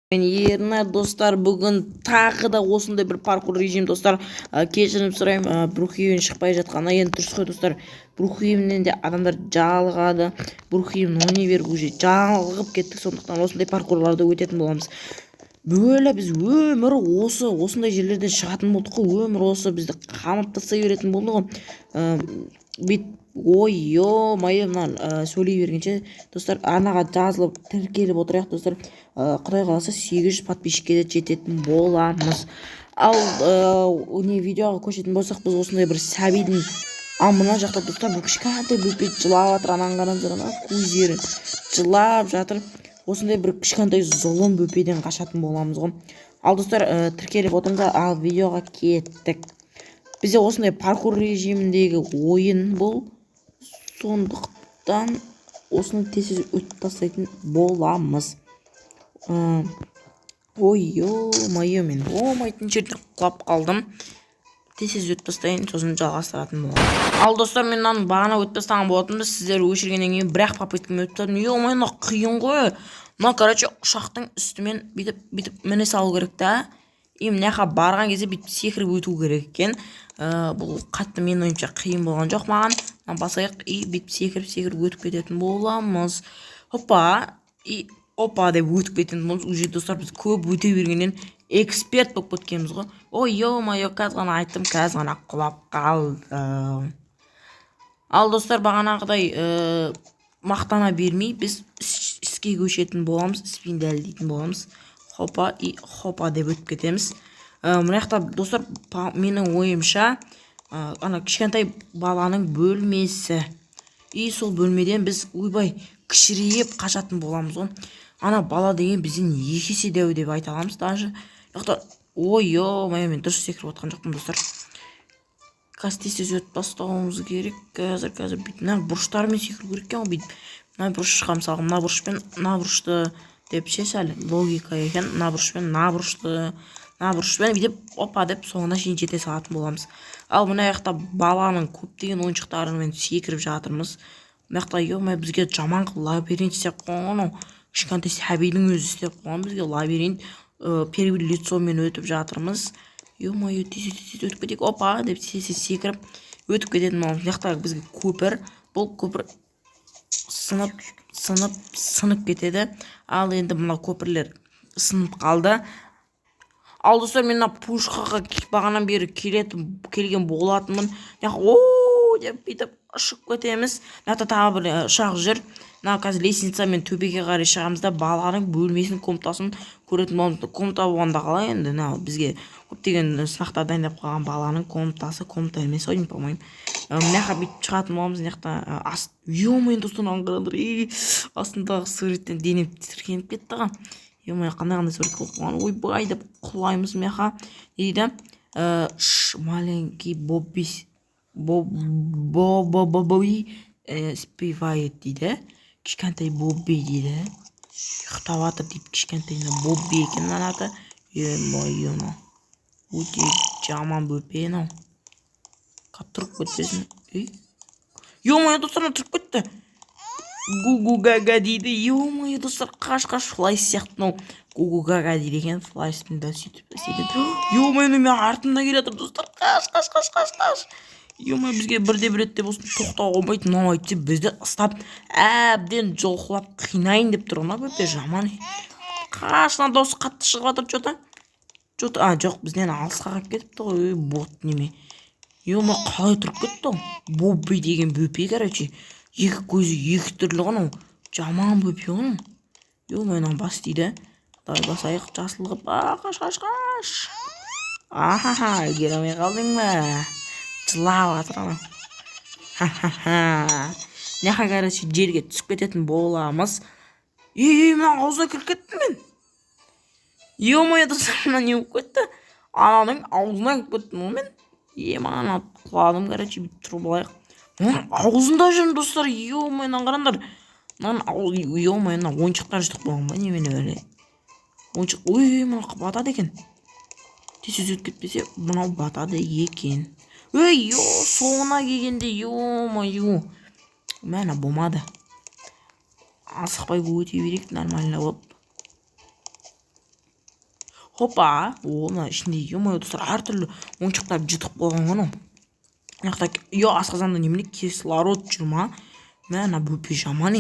Мен Ернар достар, бүгін тағы да осындай бір паркур режим достар. Кешірім сұраймын, Брукхейвен шықпай жатқаны енді дұрыс қой достар. Брукхейвеннен де адамдар жалығады. Брукхейвен универ уже жалығып кеттік, сондықтан осындай паркурларды өтетін боламыз. Бөлі біз өмір осындай жерлерден шығатын болдық қой, өмір осы бізді қамап тастай беретін болды ғой. Ой-ё-майо, мына сөйлей бергенше достар, арнаға жазылып тіркеліп отырайық достар. Құдай қаласа 800 подписчикке де жететін боламыз. Ал видеоға көшетін болсақ, біз осындай бір сәбидің мына жақта достар, бұл кішкентай бөпе жылап жатыр, ананы қараңыздар, көздері жылап жатыр. Осындай бір кішкентай зұлым бөпеден қашатын боламыз ғой. Ал достар, тіркеліп отырыңыздар, ал видеоға кеттік. Бізде осындай паркур режиміндегі ойын бұл, сондықтан осыны тез өтіп тастайтын боламыз. Ой-ё-майо, мен болмайтын жерде құлап қалдым. Тез өтіп тастайын, сосын жалғастыратын боламыз. Ал достар, мен бағана өтіп тастаған болатынбыз, сіздер өшіргеннен кейін бірақ попыткам өтіп тастадым. Ё-майо, қиын ғой. Ұшақтың үстімен бүйтіп міне салу керек та. Мына жаққа барған кезде бүйтіп секіріп өту керек екен. Бұл қатты мен ойымша қиын болған жоқ маған. Басайық, бүйтіп секіріп өтіп кететін боламыз. Опа деп өтіп кететін боламыз. Уже достар, біз көп өте бергеннен эксперт болып кеткенбіз ғой. Ой-ё-майо, қазір ғана айттым, қазір ғана құлап қалдым. Ал достар, бағанағыдай мақтана бермей, біз іске көшетін боламыз, іспен дәлелдейтін боламыз. Хопа деп өтіп кетеміз. Мына жақта достар, менің ойымша кішкентай баланың бөлмесі. Сол бөлмеден біз ойбай кішірейіп қашатын боламыз ғой. Ана бала деген бізден екі есе дәу деп айта аламыз даже. Ой-ё-майо, мен дұрыс секіріп отқан жоқпын достар. Қазір өтіп тастауымыз керек. Қазір бүйтіп мына бұрыштармен секіру керек екен ғой, бүйтіп. Мына бұрышқа мысалы, мына бұрышпен мына бұрышты деп сәл логика екен. Мына бұрышпен бүйтіп опа деп соңына шейін жете салатын боламыз. Ал мына жақта баланың көптеген ойыншықтарымен секіріп жатырмыз. Мына жақта ё-майо, бізге жаман лабиринт істеп қойған. Кішкентай сәбидің өзі істеп қойған бізге лабиринт. Первый лицомен өтіп жатырмыз. Ё-майо, тез өтіп кетейік. Опа деп секіріп өтіп кететін боламыз. Мына жақта бізге көпір. Бұл көпір сынып кетеді. Ал енді мына көпірлер сынып қалды. Ал достар, мен пушкаға бағанан бері келген болатынмын. Деп бүйтіп ұшып кетеміз. Мына тағы бір ұшақ жүр. Қазір лестницамен төбеге қарай шығамыз да баланың бөлмесінің комнатасын көретін боламыз. Комната болғанда қалай енді, бізге көптеген сынақтар дайындап қалған баланың комнатасы, комната емес ойын по-моему. Мына жаққа бүйтіп шығатын боламыз. Мына жақта ё-майо, достар, қараңдар, астындағы суреттен денем тітіркеніп кетті ғой. Ё-майо, қандай сурет қойған. Ойбай деп құлаймыз. Мына жаққа не дейді? Маленький Бобби спевает дейді. Кішкентай Бобби дейді. Ұйықтап жатыр дейді, кішкентайына Бобби екен мына аты. Ё-майо, өте жаман бөпе мынау. Тұрып кетпесін. Ё-майо, достар, тұрып кетті. Гу-гу-га-га дейді. Ё-майо, достар, қаш флайс сияқты мынау. Гу-гу-га-га дейді екен, флайспен да сөйтіп істейді. Ё-майо, мен артымда келе жатыр достар. Қаш. Ё-майо, бізге бірде-бір ретте болсын тоқтау болмайды. Мынау айтты, бізді ұстап әбден жұлқылап қинайын деп тұр. Мына бөпе жаман. Қашынан дауысы қатты шығып жатыр. Жоқ, бізден алысқа қалып кетіпті ғой. Бот неме. Ё-майо, қалай тұрып кетті? Бобби деген бөпе, короче. Екі көзі екі түрлі ғой. Жаман бөпе ғой. Ё-майо, бас дейді. Давай басайық, жасылғып. Қаш. Ахаха, келмей қалдың ба? Жылап жатыр ана. Мына короче жерге түсіп кететін боламыз. Мына аузына кіріп кеттім мен. Ё-майо, достар, мына не болып кетті? Ананың аузына кіріп кеттім мен. Мана құладым, короче, бүйтіп тұрып алайық. Аузында жүрмін достар. Ё-майо, қараңдар. Ё-майо, ойыншықтар жұтып болған ба немене өле? Ойыншық, мына батады екен. Тез өтіп кетпесе, мынау батады екен. Соңына келгенде, ё-майо. Мәна болмады. Асықпай өте берейік, нормально болып. Хопа. Мына ішінде ё-моё достар әртүрлі ойыншықтар жытып қойған ғой. Мына жақта асқазанда немене кислород жүр ма? Мына бөпе жаман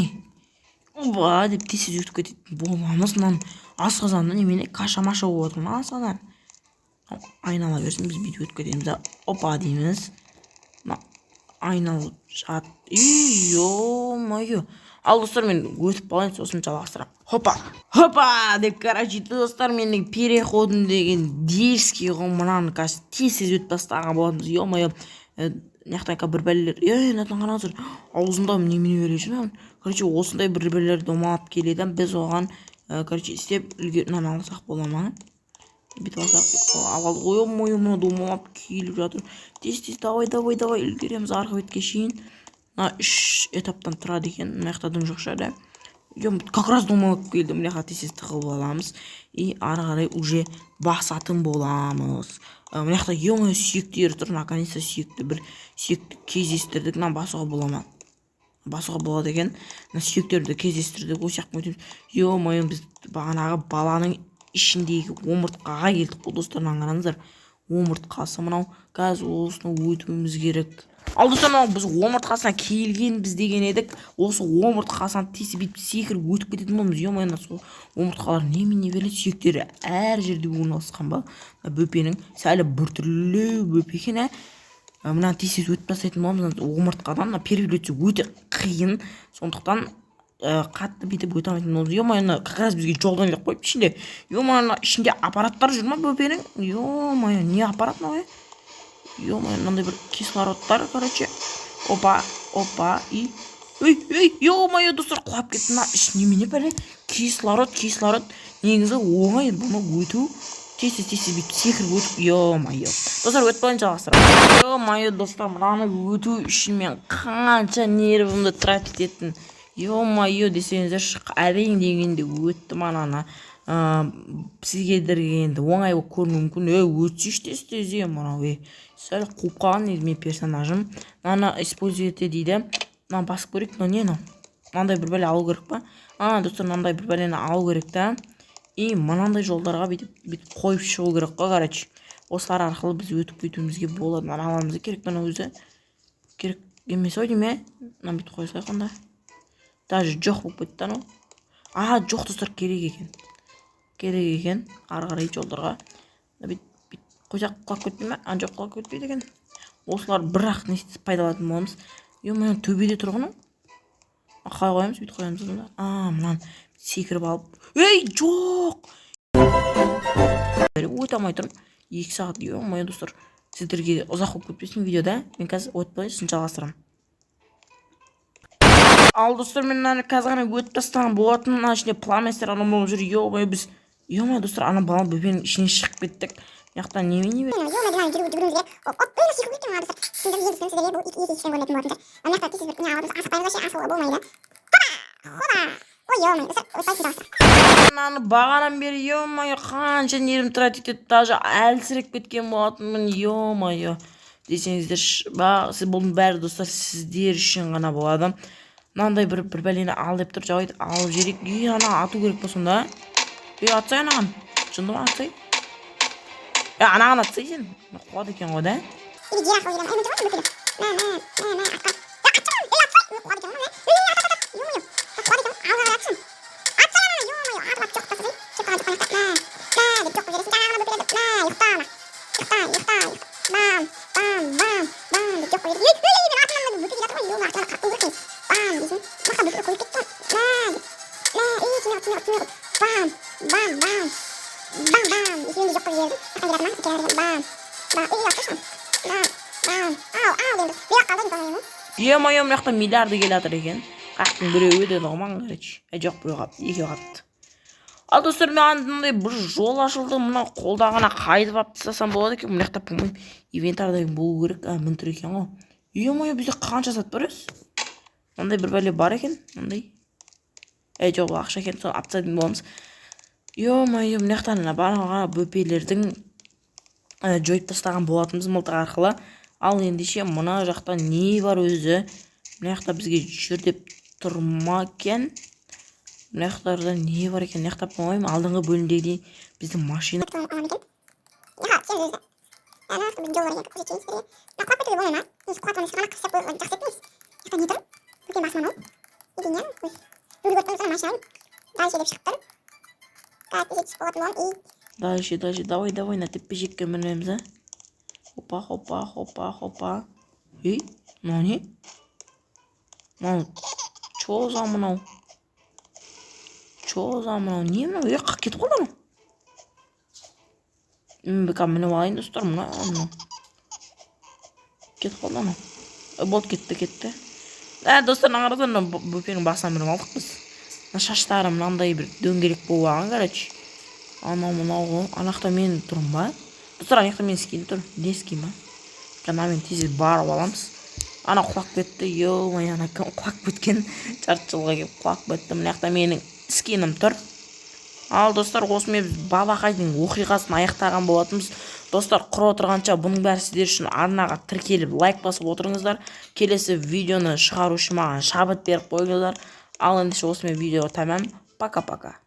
Оба деп тез өтіп кететін боламыз. Мынаның асқазанда немене каша-маша болып отыр ма асқазан? Айнала берсін, біз бүйтіп өтіп кетеміз. Опа дейміз. Айналып жат. Ё-моё. Ал достар, мен өтіп қалайын, сосын жалғастырам. Хопа деп короче достар, менің переходым деген дерзкий ғой. Мынаны қазір тез өтіп тастаған болатынбыз. Ё-моё. Мынаяқтан бір бәлелер. Мынаяқтан қараңыздар. Аузында немене бере жүр. Короче, осындай бір бәлелер домалап келеді. Біз оған короче істеп үлгеріп алсақ бола ма? Бүйтіп алсақ, алады ғой. Ой, мына домалап келіп жатыр. Тез давай үлгереміз арғы бетке шейін. Мына 3 этаптан тұрады екен. Мына жақта дым жоқ шығар. Как раз домалап келді. Мына жақта тез тығылып аламыз. И ары қарай уже басатын боламыз. Мына жақта ё-моё сүйектер тұр. Наконец-то бір сүйекті кездестірдік. Мына басуға бола ма? Басуға болады екен. Мына сүйектерді кездестірдік. Осы жаққа өтеміз. Ё-моё, біз бағанағы баланың ішіндегі омыртқаға келдік қой достар. Қараңыздар, омыртқасы мынау. Қазір осыны өтуіміз керек. Ал достар, біз омыртқасына келгенбіз деген едік. Осы омыртқасынан тесіп секіріп өтіп кететін боламыз. Ё-моё, сол омыртқалар немене береді? Сүйектері әр жерде орналасқан ба? Бөпенің сәлі біртүрлі бөпе екен. Мына тесіп өтіп тастайтын боламыз. Омыртқадан переключу өте қиын. Сондықтан қатты бүйтіп өте алмайтын боламыз. Ё-моё, как раз бізге жолдан келіп қойып ішінде. Ё-моё, ішінде аппараттар жүр ма бөпенің? Ё-моё, не аппарат мынау? Ё-моё, мынандай бір кислородтар, короче. Опа, и ё-моё, достар, құлап кетті. Мына іш немене бәле? Кислород. Негізі оңай бұны өту. Тез бүйтіп секіріп өтіп. Ё-моё. Достар, өтіп қалайын жалғастырам. Ё-моё, достар, мынаны өту үшін мен қанша нервімді тратить еттім. Ё-моё десеңіздер, әрең дегенде өттім ананы. Сізгелерге енді оңай көрінуі мүмкін. Өтсешті істезе мынау. Сәл қуып қалған мен персонажым. Мынаны используйте дейді. Мынаны басып көрейік. Мынандай бір бәле алу керек па? Достар, мынандай бір бәлені алу керек та. И мынандай жолдарға бүйтіп қойып шығу керек қой, короче. Осылар арқылы біз өтіп кетуімізге болады. Мына аламызды керек мына өзі. Керек емес ой деме. Мына бүйтіп қойсақ онда. Даже жоқ болып кетті анау. Жоқ достар, керек екен. Ары қарай жолдарға. Бүйтіп қойсақ құлап кетпей ме? Жоқ, құлап кетпейді екен. Осылар бірақ нестіп пайдаланатын боламыз. Ё-моё, төбеде тұрғаны. Қалай қоямыз? Бүйтіп қоямыз онда. Мынаны секіріп алып. Жоқ! Өте алмай тұрмын. 2 сағат. Ё-моё, достар. Сіздерге ұзақ болып кетпесін видеода. Мен қазір өтпей сосын жалғастырамын. Ал достар, мен қазір ғана өтіп тастаған болатын. Мына ішінде пламестер анау болып жүр. Ё-моё, біз достар, ана бала бөпенің ішінен шығып кеттік. Яқта немене? Мынаны бағанан бері ё-моё қанша нервім тратить етті, даже әлсіреп кеткен болатынмын. Ё-моё десеңіздер, сіз бұның бәрі достар сіздер үшін ғана болады. Мынандай бір бәлені ал деп тұр, жауайды алып жерек. Ана ату керек па сонда? Атсай анаған. Жынды ма атсай? Анаған атсай сен. Қуады екен ғой да? Ё-моё, мына жақта миллиарды келе жатыр екен. Қақтың біреуі деді ғой маған, короче. Жоқ, біреу қапты, екеу қапты. Ал достар, мен мынандай бір жол ашылды. Мына қолдағана қайтып алып тастасам болады екен. Мына жақта по-моему инвентарда болу керек. Мін тұр екен ғой. Ё-моё, бізде қанша зат бар ес? Мынандай бір бәле бар екен. Мынандай. Жоқ, ақша екен, соны апсайдың боламыз. Ё-моё, мына жақтан барлығы бөпелердің жойып тастаған болатынбыз мылтық арқылы. Ал ендеше мына жақта не бар өзі? Мына жақта бізге жүр деп тұрма екен. Мына жақтарда не бар екен, аяқтап болмаймын. Алдыңғы бөлімдегідей біздің машина. Дальше, давай, на тепе-жекке мінеміз, а? Хопа. Ей, мынау не? Мынау, чо за мынау? Не мынау? Қақ кетіп қалды анау? Бека мініп алайын достар, мынау. Кетіп қалды анау. Болды, кетті. Достар, қарасаң, бөпенің басынан мініп алдық біз. Шаштарым мынандай бір дөңгелек болып алған, короче. Анау, анақта мен тұрмын ба? Достар, анақта мен скейін тұр. Не скейін ба? Жаңа мен тезек барып аламыз. Ана құлақ кетті, ё-май, ана құлақ кеткен. Жарты жылға кеп құлақ кетті. Мынақта менің скейнім тұр. Ал достар, осымен біз Бабақайдың оқиғасын аяқтаған болатынбыз. Достар, құрып отырғанша бұның бәрі сіздер үшін арнаға тіркеліп лайк басып отырыңыздар. Келесі видеоны шығару үшін маған шабыт беріп қойыңыздар. Ал ендеше осымен видео тәмам. Пока-пока.